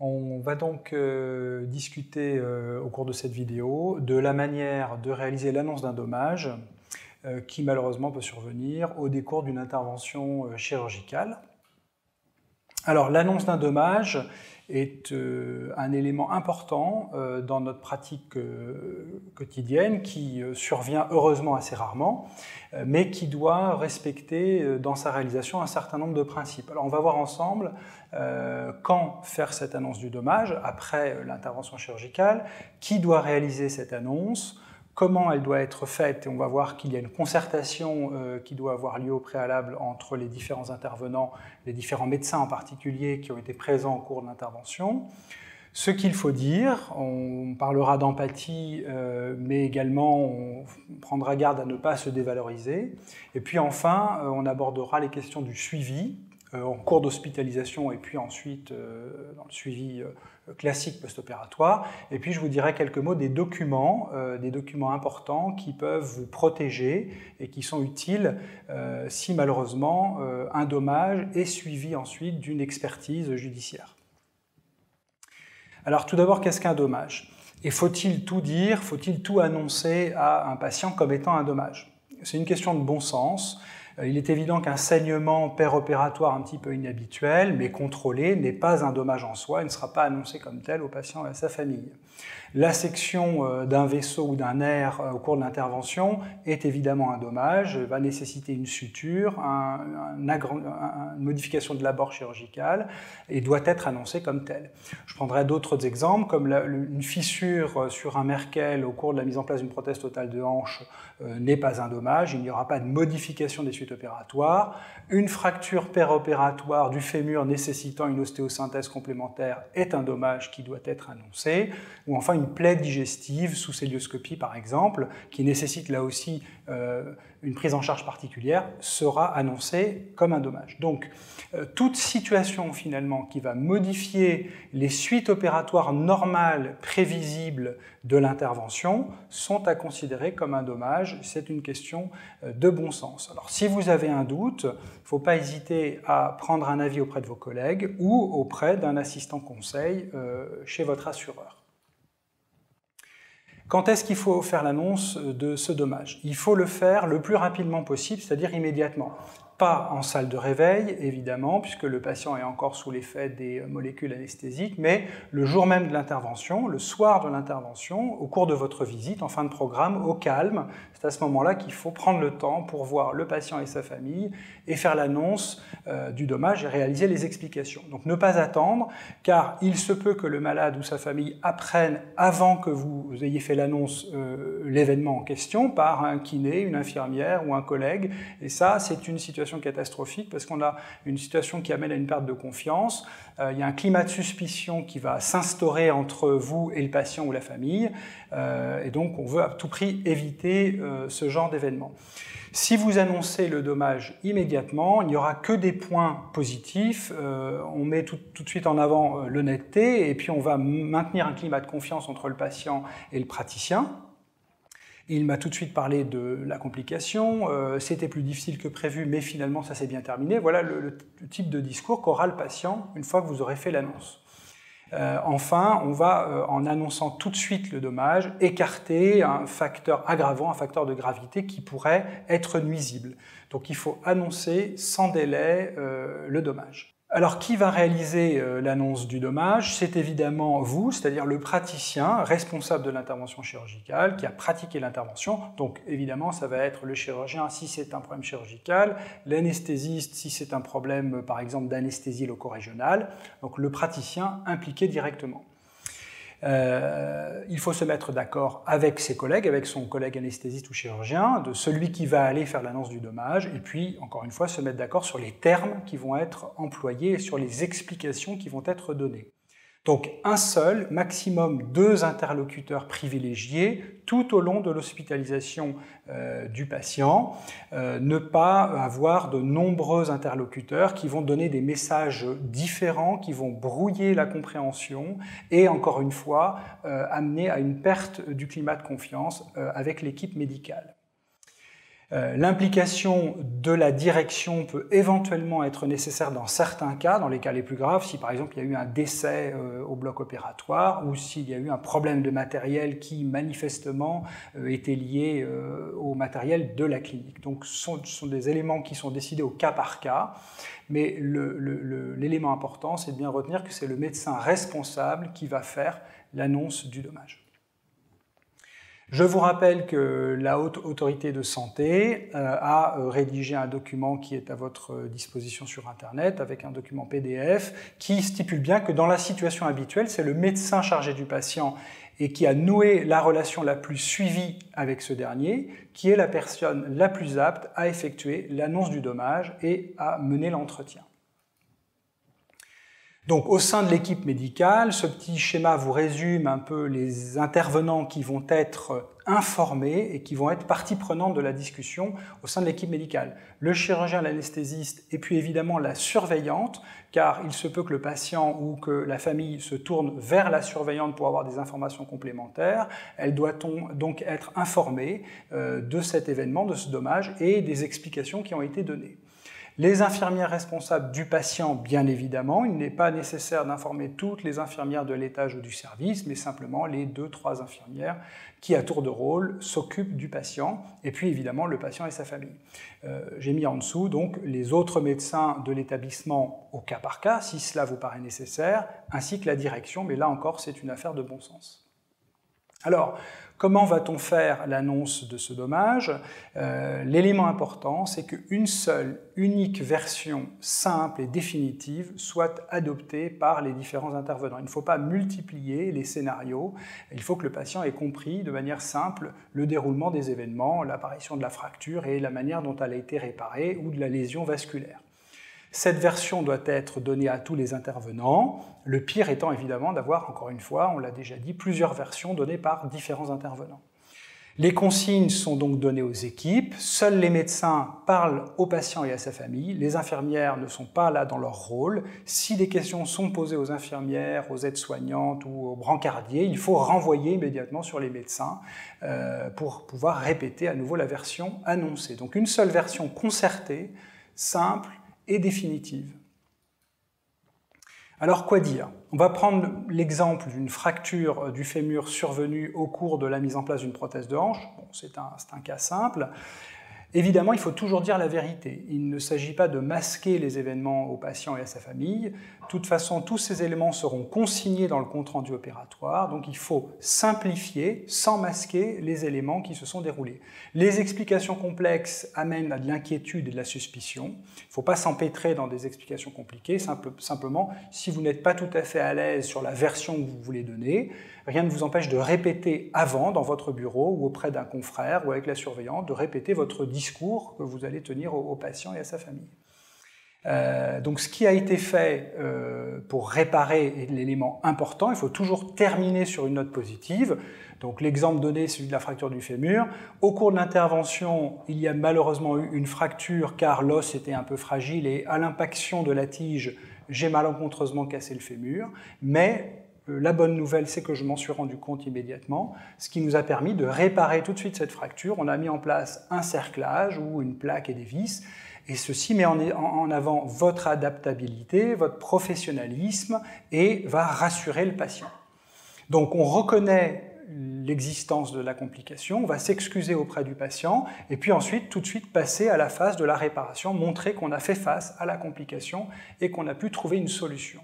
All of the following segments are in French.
On va donc discuter au cours de cette vidéo de la manière de réaliser l'annonce d'un dommage qui malheureusement peut survenir au décours d'une intervention chirurgicale. Alors l'annonce d'un dommage est un élément important dans notre pratique quotidienne qui survient heureusement assez rarement, mais qui doit respecter dans sa réalisation un certain nombre de principes. Alors on va voir ensemble quand faire cette annonce du dommage après l'intervention chirurgicale, qui doit réaliser cette annonce, comment elle doit être faite, et on va voir qu'il y a une concertation qui doit avoir lieu au préalable entre les différents intervenants, les différents médecins en particulier qui ont été présents au cours de l'intervention. Ce qu'il faut dire, on parlera d'empathie, mais également on prendra garde à ne pas se dévaloriser. Et puis enfin, on abordera les questions du suivi, en cours d'hospitalisation et puis ensuite dans le suivi classique post-opératoire. Et puis je vous dirai quelques mots des documents importants qui peuvent vous protéger et qui sont utiles si malheureusement un dommage est suivi ensuite d'une expertise judiciaire. Alors tout d'abord, qu'est-ce qu'un dommage? Et faut-il tout dire, faut-il tout annoncer à un patient comme étant un dommage? C'est une question de bon sens. Il est évident qu'un saignement péropératoire un petit peu inhabituel, mais contrôlé, n'est pas un dommage en soi et ne sera pas annoncé comme tel au patient et à sa famille. La section d'un vaisseau ou d'un nerf au cours de l'intervention est évidemment un dommage, va nécessiter une suture, une modification de l'abord chirurgical et doit être annoncée comme telle. Je prendrai d'autres exemples, comme une fissure sur un Merkel au cours de la mise en place d'une prothèse totale de hanche n'est pas un dommage, il n'y aura pas de modification des suites opératoires. Une fracture péropératoire du fémur nécessitant une ostéosynthèse complémentaire est un dommage qui doit être annoncé. Ou enfin une plaie digestive sous cœlioscopie par exemple, qui nécessite là aussi une prise en charge particulière, sera annoncée comme un dommage. Donc toute situation finalement qui va modifier les suites opératoires normales, prévisibles de l'intervention, sont à considérer comme un dommage. C'est une question de bon sens. Alors si vous avez un doute, il ne faut pas hésiter à prendre un avis auprès de vos collègues ou auprès d'un assistant conseil chez votre assureur. Quand est-ce qu'il faut faire l'annonce de ce dommage? Il faut le faire le plus rapidement possible, c'est-à-dire immédiatement. Pas en salle de réveil, évidemment, puisque le patient est encore sous l'effet des molécules anesthésiques, mais le jour même de l'intervention, le soir de l'intervention, au cours de votre visite, en fin de programme, au calme. C'est à ce moment-là qu'il faut prendre le temps pour voir le patient et sa famille et faire l'annonce du dommage et réaliser les explications. Donc ne pas attendre, car il se peut que le malade ou sa famille apprenne avant que vous ayez fait l'annonce l'événement en question par un kiné, une infirmière ou un collègue, et ça c'est une situation catastrophique parce qu'on a une situation qui amène à une perte de confiance, il y a un climat de suspicion qui va s'instaurer entre vous et le patient ou la famille, et donc on veut à tout prix éviter ce genre d'événement. Si vous annoncez le dommage immédiatement, il n'y aura que des points positifs, on met tout de suite en avant l'honnêteté et puis on va maintenir un climat de confiance entre le patient et le praticien. Il m'a tout de suite parlé de la complication, c'était plus difficile que prévu, mais finalement ça s'est bien terminé. Voilà le type de discours qu'aura le patient une fois que vous aurez fait l'annonce. Enfin, on va, en annonçant tout de suite le dommage, écarter un facteur aggravant, un facteur de gravité qui pourrait être nuisible. Donc il faut annoncer sans délai le dommage. Alors, qui va réaliser l'annonce du dommage? C'est évidemment vous, c'est-à-dire le praticien responsable de l'intervention chirurgicale qui a pratiqué l'intervention. Donc, évidemment, ça va être le chirurgien si c'est un problème chirurgical, l'anesthésiste si c'est un problème, par exemple, d'anesthésie loco-régionale. Donc, le praticien impliqué directement. Il faut se mettre d'accord avec ses collègues, avec son collègue anesthésiste ou chirurgien, de celui qui va aller faire l'annonce du dommage, et puis, encore une fois, se mettre d'accord sur les termes qui vont être employés et sur les explications qui vont être données. Donc un seul, maximum 2 interlocuteurs privilégiés tout au long de l'hospitalisation du patient, ne pas avoir de nombreux interlocuteurs qui vont donner des messages différents, qui vont brouiller la compréhension et encore une fois amener à une perte du climat de confiance avec l'équipe médicale. L'implication de la direction peut éventuellement être nécessaire dans certains cas, dans les cas les plus graves, si par exemple il y a eu un décès au bloc opératoire ou s'il y a eu un problème de matériel qui manifestement était lié au matériel de la clinique. Donc ce sont des éléments qui sont décidés au cas par cas, mais l'élément important, c'est de bien retenir que c'est le médecin responsable qui va faire l'annonce du dommage. Je vous rappelle que la Haute Autorité de Santé a rédigé un document qui est à votre disposition sur Internet, avec un document PDF, qui stipule bien que dans la situation habituelle, c'est le médecin chargé du patient et qui a noué la relation la plus suivie avec ce dernier, qui est la personne la plus apte à effectuer l'annonce du dommage et à mener l'entretien. Donc, au sein de l'équipe médicale, ce petit schéma vous résume un peu les intervenants qui vont être informés et qui vont être partie prenante de la discussion au sein de l'équipe médicale. Le chirurgien, l'anesthésiste et puis évidemment la surveillante, car il se peut que le patient ou que la famille se tourne vers la surveillante pour avoir des informations complémentaires. Elle doit donc être informée de cet événement, de ce dommage et des explications qui ont été données. Les infirmières responsables du patient, bien évidemment, il n'est pas nécessaire d'informer toutes les infirmières de l'étage ou du service, mais simplement les 2-3 infirmières qui, à tour de rôle, s'occupent du patient, et puis évidemment le patient et sa famille. J'ai mis en dessous donc les autres médecins de l'établissement au cas par cas, si cela vous paraît nécessaire, ainsi que la direction, mais là encore c'est une affaire de bon sens. Alors, comment va-t-on faire l'annonce de ce dommage ? L'élément important, c'est qu'une seule, unique version simple et définitive soit adoptée par les différents intervenants. Il ne faut pas multiplier les scénarios, il faut que le patient ait compris de manière simple le déroulement des événements, l'apparition de la fracture et la manière dont elle a été réparée ou de la lésion vasculaire. Cette version doit être donnée à tous les intervenants, le pire étant évidemment d'avoir, encore une fois, on l'a déjà dit, plusieurs versions données par différents intervenants. Les consignes sont donc données aux équipes, seuls les médecins parlent aux patients et à sa famille, les infirmières ne sont pas là dans leur rôle. Si des questions sont posées aux infirmières, aux aides-soignantes ou aux brancardiers, il faut renvoyer immédiatement sur les médecins pour pouvoir répéter à nouveau la version annoncée. Donc une seule version concertée, simple, et définitive. Alors quoi dire ? On va prendre l'exemple d'une fracture du fémur survenue au cours de la mise en place d'une prothèse de hanche. Bon, c'est un cas simple. Évidemment, il faut toujours dire la vérité. Il ne s'agit pas de masquer les événements au patient et à sa famille. De toute façon, tous ces éléments seront consignés dans le compte-rendu opératoire, donc il faut simplifier, sans masquer, les éléments qui se sont déroulés. Les explications complexes amènent à de l'inquiétude et de la suspicion. Il ne faut pas s'empêtrer dans des explications compliquées. Simplement, si vous n'êtes pas tout à fait à l'aise sur la version que vous voulez donner, rien ne vous empêche de répéter avant, dans votre bureau ou auprès d'un confrère ou avec la surveillante, de répéter votre discours que vous allez tenir au patient et à sa famille. Donc ce qui a été fait pour réparer est l'élément important. Il faut toujours terminer sur une note positive. Donc l'exemple donné, celui de la fracture du fémur. Au cours de l'intervention, il y a malheureusement eu une fracture car l'os était un peu fragile et à l'impaction de la tige, j'ai malencontreusement cassé le fémur. Mais la bonne nouvelle, c'est que je m'en suis rendu compte immédiatement, ce qui nous a permis de réparer tout de suite cette fracture. On a mis en place un cerclage ou une plaque et des vis, et ceci met en avant votre adaptabilité, votre professionnalisme, et va rassurer le patient. Donc on reconnaît l'existence de la complication, on va s'excuser auprès du patient, et puis ensuite, tout de suite, passer à la phase de la réparation, montrer qu'on a fait face à la complication et qu'on a pu trouver une solution.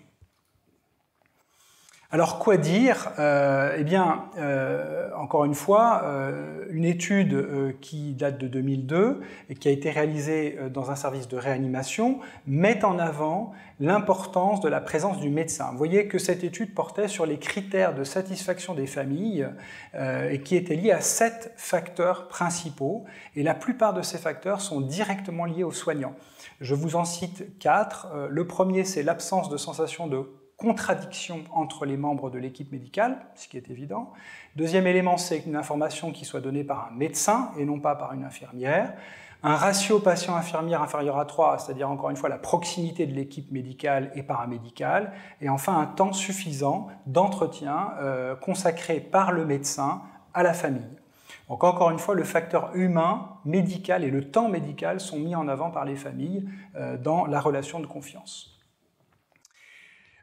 Alors quoi dire ? Encore une fois, une étude qui date de 2002 et qui a été réalisée dans un service de réanimation met en avant l'importance de la présence du médecin. Vous voyez que cette étude portait sur les critères de satisfaction des familles et qui étaient liés à 7 facteurs principaux, et la plupart de ces facteurs sont directement liés aux soignants. Je vous en cite 4. Le premier, c'est l'absence de sensation de contradiction entre les membres de l'équipe médicale, ce qui est évident. Deuxième élément, c'est une information qui soit donnée par un médecin et non pas par une infirmière. Un ratio patient-infirmière inférieur à 3, c'est-à-dire encore une fois la proximité de l'équipe médicale et paramédicale. Et enfin, un temps suffisant d'entretien consacré par le médecin à la famille. Donc encore une fois, le facteur humain, médical et le temps médical sont mis en avant par les familles dans la relation de confiance.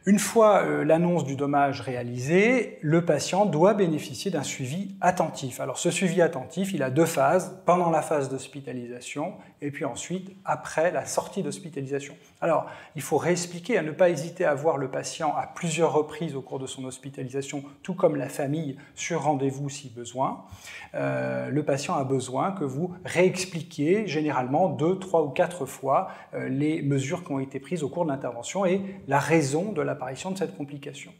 Une fois l'annonce du dommage réalisée, le patient doit bénéficier d'un suivi attentif. Alors ce suivi attentif, il a deux phases, pendant la phase d'hospitalisation et puis ensuite après la sortie d'hospitalisation. Alors il faut réexpliquer, à ne pas hésiter à voir le patient à plusieurs reprises au cours de son hospitalisation, tout comme la famille sur rendez-vous si besoin. Le patient a besoin que vous réexpliquiez généralement 2, 3 ou 4 fois les mesures qui ont été prises au cours de l'intervention et la raison de l'apparition de cette complication.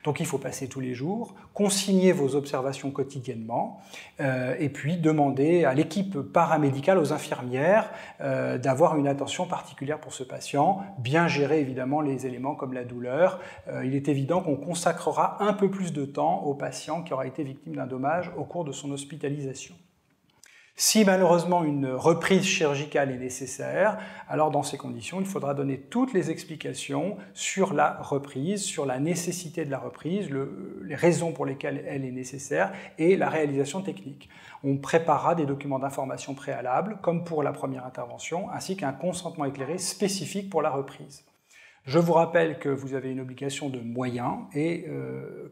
Donc il faut passer tous les jours, consigner vos observations quotidiennement et puis demander à l'équipe paramédicale, aux infirmières, d'avoir une attention particulière pour ce patient, bien gérer évidemment les éléments comme la douleur. Il est évident qu'on consacrera un peu plus de temps au patient qui aura été victime d'un dommage au cours de son hospitalisation. Si malheureusement une reprise chirurgicale est nécessaire, alors dans ces conditions, il faudra donner toutes les explications sur la reprise, sur la nécessité de la reprise, les raisons pour lesquelles elle est nécessaire et la réalisation technique. On préparera des documents d'information préalables, comme pour la première intervention, ainsi qu'un consentement éclairé spécifique pour la reprise. Je vous rappelle que vous avez une obligation de moyens et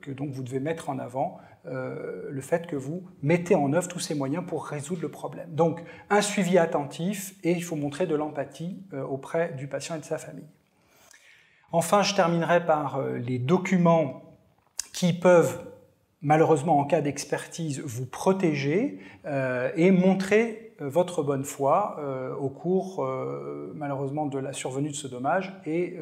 que donc vous devez mettre en avant le fait que vous mettez en œuvre tous ces moyens pour résoudre le problème. Donc un suivi attentif et il faut montrer de l'empathie auprès du patient et de sa famille. Enfin, je terminerai par les documents qui peuvent malheureusement en cas d'expertise vous protéger et montrer votre bonne foi au cours malheureusement de la survenue de ce dommage et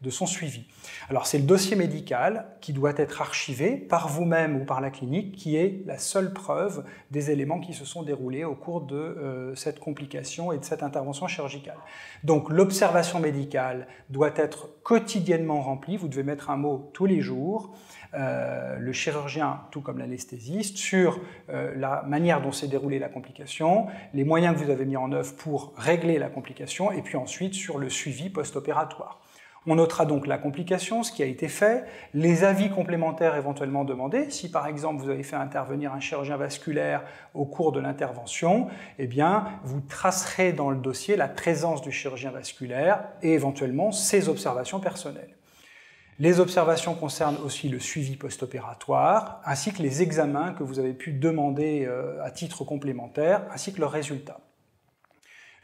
de son suivi. Alors c'est le dossier médical qui doit être archivé par vous-même ou par la clinique qui est la seule preuve des éléments qui se sont déroulés au cours de cette complication et de cette intervention chirurgicale. Donc l'observation médicale doit être quotidiennement remplie, vous devez mettre un mot tous les jours. Le chirurgien, tout comme l'anesthésiste, sur la manière dont s'est déroulée la complication, les moyens que vous avez mis en œuvre pour régler la complication, et puis ensuite sur le suivi post-opératoire. On notera donc la complication, ce qui a été fait, les avis complémentaires éventuellement demandés. Si par exemple vous avez fait intervenir un chirurgien vasculaire au cours de l'intervention, eh bien vous tracerez dans le dossier la présence du chirurgien vasculaire et éventuellement ses observations personnelles. Les observations concernent aussi le suivi post-opératoire, ainsi que les examens que vous avez pu demander à titre complémentaire, ainsi que leurs résultats.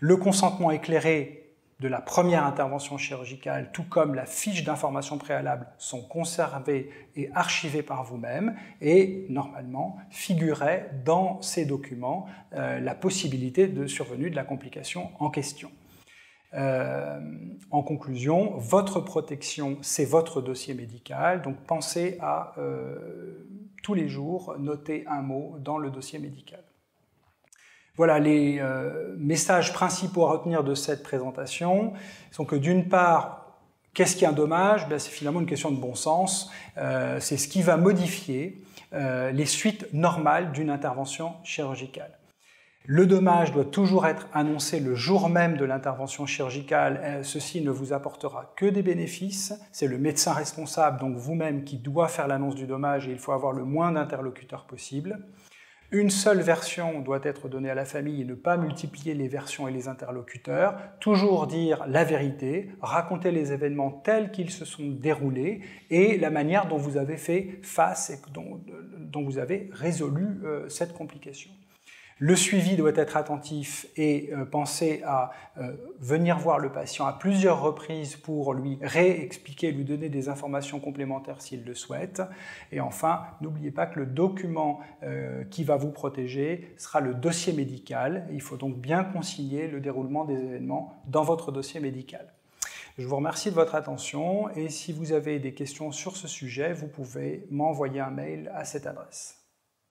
Le consentement éclairé de la première intervention chirurgicale, tout comme la fiche d'information préalable, sont conservés et archivés par vous-même, et normalement figurait dans ces documents la possibilité de survenue de la complication en question. En conclusion, votre protection, c'est votre dossier médical, donc pensez à tous les jours noter un mot dans le dossier médical. Voilà, les messages principaux à retenir de cette présentation sont que d'une part, qu'est-ce qu'un dommage? C'est finalement une question de bon sens, c'est ce qui va modifier les suites normales d'une intervention chirurgicale. Le dommage doit toujours être annoncé le jour même de l'intervention chirurgicale. Ceci ne vous apportera que des bénéfices. C'est le médecin responsable, donc vous-même, qui doit faire l'annonce du dommage et il faut avoir le moins d'interlocuteurs possible. Une seule version doit être donnée à la famille et ne pas multiplier les versions et les interlocuteurs. Toujours dire la vérité, raconter les événements tels qu'ils se sont déroulés et la manière dont vous avez fait face et dont vous avez résolu cette complication. Le suivi doit être attentif et penser à venir voir le patient à plusieurs reprises pour lui réexpliquer, lui donner des informations complémentaires s'il le souhaite. Et enfin, n'oubliez pas que le document qui va vous protéger sera le dossier médical. Il faut donc bien consigner le déroulement des événements dans votre dossier médical. Je vous remercie de votre attention et si vous avez des questions sur ce sujet, vous pouvez m'envoyer un mail à cette adresse.